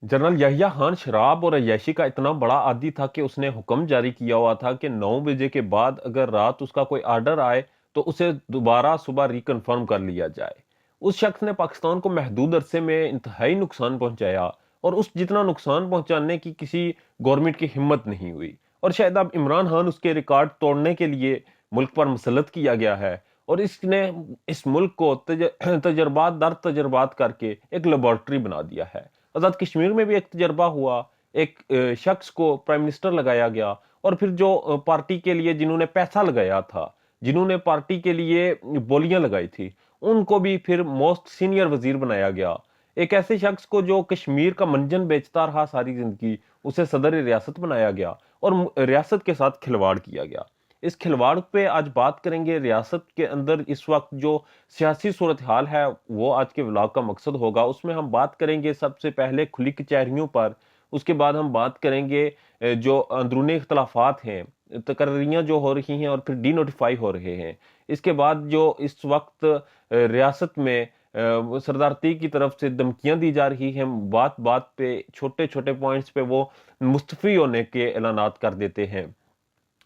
General Yahya Khan शराब और अय्याशी का इतना बड़ा आदी था कि उसने हुक्म जारी किया हुआ था कि 9 बजे के बाद अगर रात उसका कोई आर्डर आए तो उसे दोबारा सुबह रिकन्फर्म कर लिया जाए। उस शख्स ने पाकिस्तान को महदूद अरसे में इंतहाई नुकसान पहुंचाया, और उस जितना नुकसान पहुंचाने की किसी गवर्नमेंट की हिम्मत नहीं हुई। और शायद अब इमरान खान उसके रिकॉर्ड तोड़ने के लिए मुल्क पर मुसल्लत किया गया है, और इसने इस मुल्क को तजर्बात दर तजर्बात करके एक लेबोरेटरी बना दिया है। आजाद कश्मीर में भी एक तजर्बा हुआ, एक शख्स को प्राइम मिनिस्टर लगाया गया, और फिर जो पार्टी के लिए जिन्होंने पैसा लगाया था, जिन्होंने पार्टी के लिए बोलियां लगाई थी, उनको भी फिर मोस्ट सीनियर वजीर बनाया गया। एक ऐसे शख्स को जो कश्मीर का मंजन बेचता रहा सारी जिंदगी, उसे सदर रियासत बनाया गया, और रियासत के साथ खिलवाड़ किया गया। इस खिलवाड़ पे आज बात करेंगे। रियासत के अंदर इस वक्त जो सियासी सूरत हाल है, वो आज के व्लॉग का मकसद होगा। उसमें हम बात करेंगे सबसे पहले खुली कचहरियों पर, उसके बाद हम बात करेंगे जो अंदरूनी इख्तलाफात हैं, तकर्रियाँ जो हो रही हैं और फिर डी नोटिफाई हो रहे हैं। इसके बाद जो इस वक्त रियासत में सरदारती की तरफ से धमकियां दी जा रही हैं, बात बात पे छोटे छोटे पॉइंट्स पे वो मुस्तफी होने के ऐलानात कर देते हैं।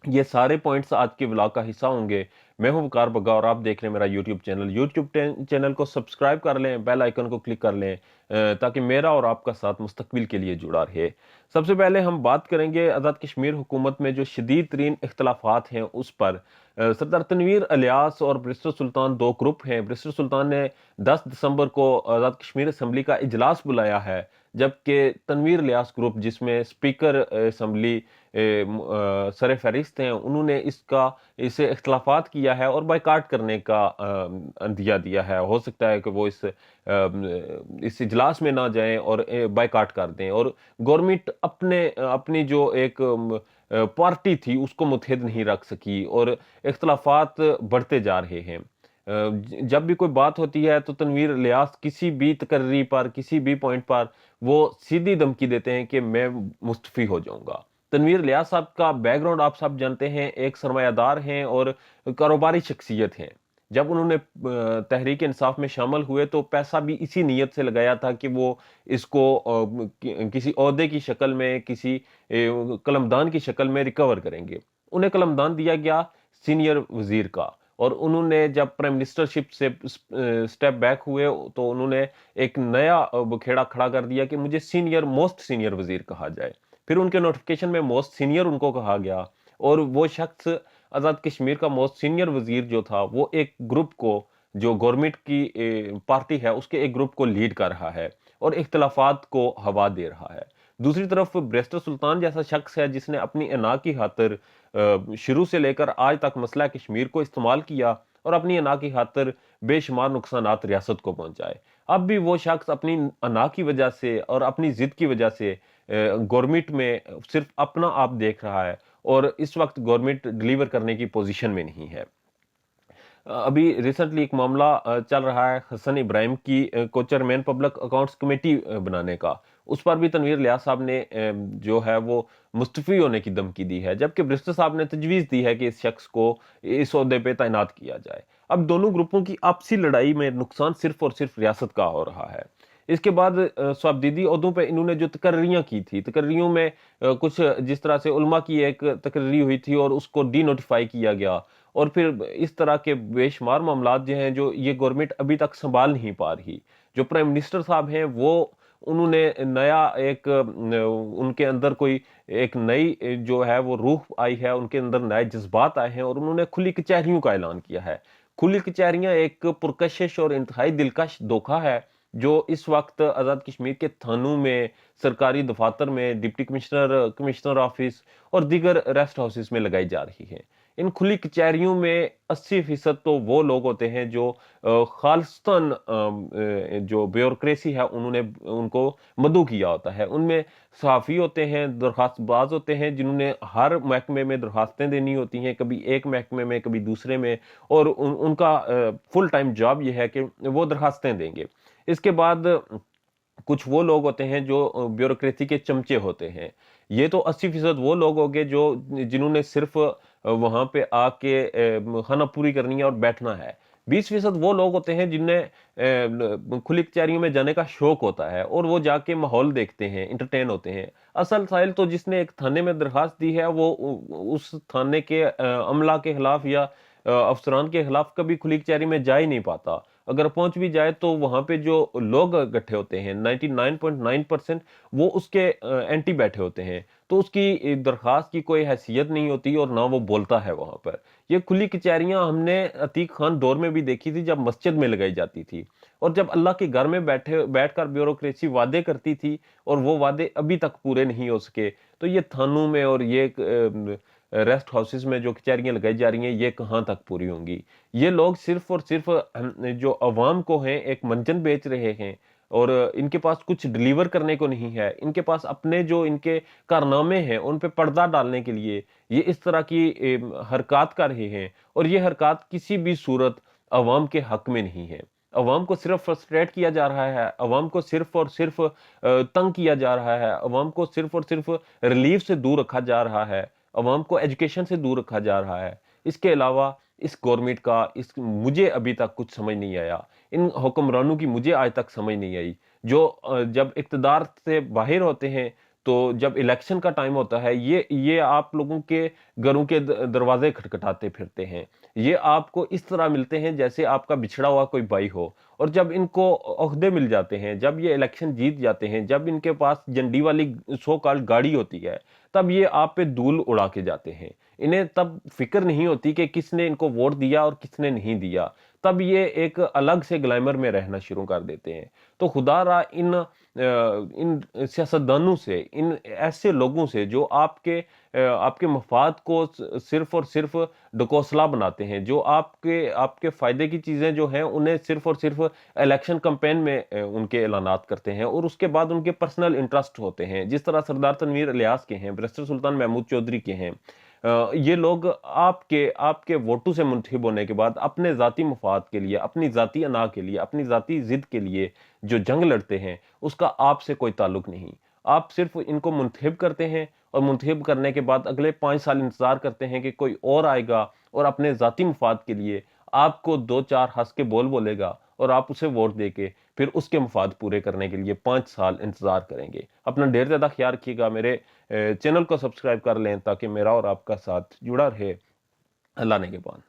ये सारे पॉइंट्स आज के व्लॉग का हिस्सा होंगे। मैं हूं वकार बग्गा और आप देख रहे हैं मेरा यूट्यूब चैनल। यूट्यूब चैनल को सब्सक्राइब कर लें, बेल आइकन को क्लिक कर लें, ताकि मेरा और आपका साथ मुस्तकबिल के लिए जुड़ा रहे। सबसे पहले हम बात करेंगे आज़ाद कश्मीर हुकूमत में जो शदीद तरीन इख्तलाफात हैं उस पर। सरदार तनवीर इलियास और बैरिस्टर सुल्तान दो ग्रुप हैं। बैरिस्टर सुल्तान ने 10 दिसंबर को आज़ाद कश्मीर असम्बली का इजलास बुलाया है, जबकि तनवीर इलियास ग्रुप, जिसमें स्पीकर असम्बली सर फहरिस्त हैं, उन्होंने इसे इख्तलाफात किया है और बाइकाट करने का अंदिया दिया है। हो सकता है कि वो इस इजलास में ना जाएं और बाइकाट कर दें, और गवर्नमेंट अपनी जो एक पार्टी थी उसको मुतहद नहीं रख सकी, और इख्तलाफात बढ़ते जा रहे हैं। जब भी कोई बात होती है तो तनवीर इलियास किसी भी तकर्री पर, किसी भी पॉइंट पर वो सीधी धमकी देते हैं कि मैं मुस्तफी हो जाऊंगा। तनवीर इलियास साहब का बैकग्राउंड आप सब जानते हैं, एक सरमायादार हैं और कारोबारी शख्सियत हैं। जब उन्होंने तहरीक इंसाफ में शामिल हुए तो पैसा भी इसी नीयत से लगाया था कि वो इसको किसी ओहदे की शक्ल में, किसी कलमदान की शक्ल में रिकवर करेंगे। उन्हें कलमदान दिया गया सीनियर वजीर का, और उन्होंने जब प्राइम मिनिस्टरशिप से स्टेप बैक हुए तो उन्होंने एक नया बखेड़ा खड़ा कर दिया कि मुझे मोस्ट सीनियर वजीर कहा जाए। फिर उनके नोटिफिकेशन में मोस्ट सीनियर उनको कहा गया, और वो शख्स आज़ाद कश्मीर का मोस्ट सीनियर वजीर जो था, वो एक ग्रुप को, जो गवर्नमेंट की पार्टी है, उसके एक ग्रुप को लीड कर रहा है और इख्तलाफात को हवा दे रहा है। दूसरी तरफ बैरिस्टर सुल्तान जैसा शख्स है जिसने अपनी अना की खातिर शुरू से लेकर आज तक मसला कश्मीर को इस्तेमाल किया और अपनी अना की खातिर बेशुमार नुकसानात रियासत को पहुंचाए। अब भी वो शख्स अपनी अना की वजह से और अपनी जिद की वजह से गवर्नमेंट में सिर्फ अपना आप देख रहा है, और इस वक्त गवर्नमेंट डिलीवर करने की पोजीशन में नहीं है। अभी रिसेंटली एक मामला चल रहा है हसन इब्राहिम की को चेयरमैन पब्लिक अकाउंट्स कमेटी बनाने का। उस पर भी तनवीर इलियास साहब ने जो है वो मुस्तफी होने की धमकी दी है, जबकि बैरिस्टर साहब ने तजवीज़ दी है कि इस शख्स को इस ओहदे पे तैनात किया जाए। अब दोनों ग्रुपों की आपसी लड़ाई में नुकसान सिर्फ और सिर्फ रियासत का हो रहा है। इसके बाद स्वाबदीदी ओहदों पे इन्होंने जो तकर्रियां की थी, तकर्रियों में कुछ जिस तरह से उलमा की एक तकर्री हुई थी और उसको डी नोटिफाई किया गया, और फिर इस तरह के बेशुमार मामलात जो हैं, जो ये गवर्नमेंट अभी तक संभाल नहीं पा रही। जो प्राइम मिनिस्टर साहब हैं वो, उन्होंने नया एक उनके अंदर कोई एक नई जो है वो रूह आई है, उनके अंदर नए जज्बात आए हैं, और उन्होंने खुली कचहरियों का ऐलान किया है। खुली कचहरियां एक पुरकशिश और इंतहाई दिलकश धोखा है जो इस वक्त आज़ाद कश्मीर के थानों में, सरकारी दफातर में, डिप्टी कमिश्नर, कमिश्नर ऑफिस और दीगर रेस्ट हाउसेस में लगाई जा रही हैं। इन खुली कचहरियों में 80% तो वो लोग होते हैं जो खालिस्तान जो ब्यूरोक्रेसी है उन्होंने उनको मदऊ किया होता है। उनमें सहाफ़ी होते हैं, दरखास्तबाज होते हैं, जिन्होंने हर महकमे में दरखास्तें देनी होती हैं, कभी एक महकमे में, कभी दूसरे में, और उनका फुल टाइम जॉब ये है कि वो दरखास्तें देंगे। इसके बाद कुछ वो लोग होते हैं जो ब्यूरोक्रेसी के चमचे होते हैं। ये तो 80% वो लोग हो गए जो जिन्होंने सिर्फ वहां पे आके खाना पूरी करनी है और बैठना है। 20% وہ لوگ ہوتے ہیں جنہیں کھلی کچہریوں میں جانے کا شوق ہوتا ہے اور وہ جا کے ماحول دیکھتے ہیں، انٹرٹین ہوتے ہیں۔ اصل سائل تو جس نے ایک تھانے میں درخواست دی ہے وہ اس تھانے کے عملہ کے خلاف یا افسران کے خلاف کبھی کھلی کچہری میں جا ہی نہیں پاتا۔ اگر پہنچ بھی جائے تو وہاں پہ جو لوگ اکٹھے ہوتے ہیں 99.9% وہ اس کے اینٹی بیٹھے ہوتے ہیں، تو اس کی درخواست کی کوئی حیثیت نہیں ہوتی اور نہ وہ بولتا ہے وہاں پر۔ یہ کھلی کچہریاں ہم نے عتیق خان دور میں بھی دیکھی تھی جب مسجد میں لگائی جاتی تھی، اور جب اللہ کے گھر میں بیٹھ کر بیوروکریسی وعدے کرتی تھی اور وہ وعدے ابھی تک پورے نہیں ہو سکے، تو یہ تھانوں میں اور یہ ریسٹ ہاؤسز میں جو کچہریاں لگائی جا رہی ہیں یہ کہاں تک پوری ہوں گی؟ یہ لوگ صرف اور صرف جو عوام کو ہیں ایک منجن بیچ رہے ہیں، اور ان کے پاس کچھ ڈیلیور کرنے کو نہیں ہے، ان کے پاس اپنے جو ان کے کارنامے ہیں ان پہ پردہ ڈالنے کے لیے یہ اس طرح کی حرکات کر رہے ہیں، اور یہ حرکات کسی بھی صورت عوام کے حق میں نہیں ہے۔ عوام کو صرف فرسٹریٹ کیا جا رہا ہے، عوام کو صرف اور صرف تنگ کیا جا رہا ہے، عوام کو صرف اور صرف ریلیف سے دور رکھا جا رہا ہے، عوام کو ایجوکیشن سے دور رکھا جا رہا ہے۔ اس کے علاوہ اس گورنمنٹ کا مجھے ابھی تک کچھ سمجھ نہیں آیا، ان حکمرانوں کی مجھے آج تک سمجھ نہیں آئی، جو جب اقتدار سے باہر ہوتے ہیں تو جب الیکشن کا ٹائم ہوتا ہے یہ آپ لوگوں کے گھروں کے دروازے کھٹکھٹاتے پھرتے ہیں، یہ آپ کو اس طرح ملتے ہیں جیسے آپ کا بچھڑا ہوا کوئی بھائی ہو، اور جب ان کو عہدے مل جاتے ہیں، جب یہ الیکشن جیت جاتے ہیں، جب ان کے پاس جھنڈی والی سو کالڈ گاڑی ہوتی ہے، تب یہ آپ پہ دھول اڑا کے جاتے ہیں۔ انہیں تب فکر نہیں ہوتی کہ کس نے ان کو ووٹ دیا اور کس نے نہیں دیا، تب یہ ایک الگ سے گلیمر میں رہنا شروع کر دیتے ہیں۔ تو خدا را ان سیاستدانوں سے، ان ایسے لوگوں سے جو آپ کے مفاد کو صرف اور صرف ڈکوسلا بناتے ہیں، جو آپ کے فائدے کی چیزیں جو ہیں انہیں صرف اور صرف الیکشن کمپین میں ان کے اعلانات کرتے ہیں، اور اس کے بعد ان کے پرسنل انٹرسٹ ہوتے ہیں، جس طرح سردار تنویر الیاس کے ہیں، بیرسٹر سلطان محمود چودھری کے ہیں۔ یہ لوگ آپ کے ووٹوں سے منتخب ہونے کے بعد اپنے ذاتی مفاد کے لیے، اپنی ذاتی انا کے لیے، اپنی ذاتی ضد کے لیے جو جنگ لڑتے ہیں، اس کا آپ سے کوئی تعلق نہیں۔ آپ صرف ان کو منتخب کرتے ہیں، اور منتخب کرنے کے بعد اگلے 5 سال انتظار کرتے ہیں کہ کوئی اور آئے گا اور اپنے ذاتی مفاد کے لیے آپ کو 2 4 ہنس کے بولے گا، اور آپ اسے ووٹ دے کے پھر اس کے مفاد پورے کرنے کے لیے 5 سال انتظار کریں گے۔ اپنا ڈھیر زیادہ خیال رکھیے گا، میرے چینل کو سبسکرائب کر لیں تاکہ میرا اور آپ کا ساتھ جڑا رہے۔ اللہ نے کے بان۔